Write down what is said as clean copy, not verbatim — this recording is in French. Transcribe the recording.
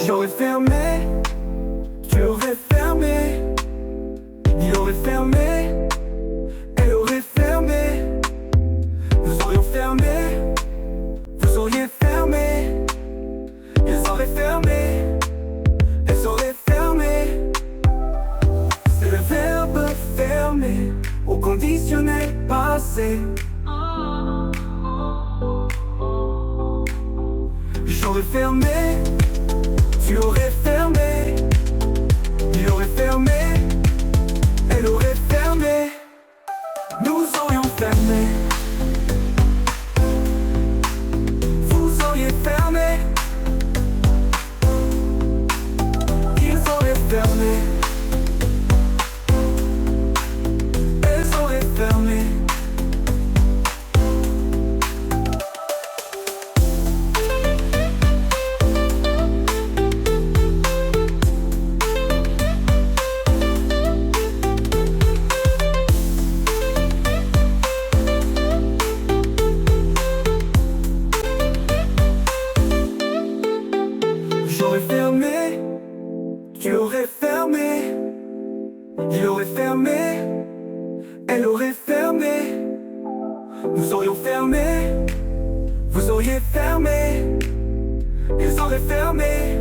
J'aurais fermé, tu aurais fermé. Il aurait fermé, elle aurait fermé. Nous aurions fermé, vous auriez fermé. Ils auraient fermé, elles auraient fermé. C'est le verbe fermer au conditionnel passé. J'aurais fermé, tu aurais fermé. Il aurait fermé, elle aurait fermé. Nous aurions fermé, vous auriez fermé. Ils auraient fermé, elles auraient fermé. J'aurais fermé, tu aurais fermé. Il aurait fermé, elle aurait fermé. Nous aurions fermé, vous auriez fermé. Ils auraient fermé,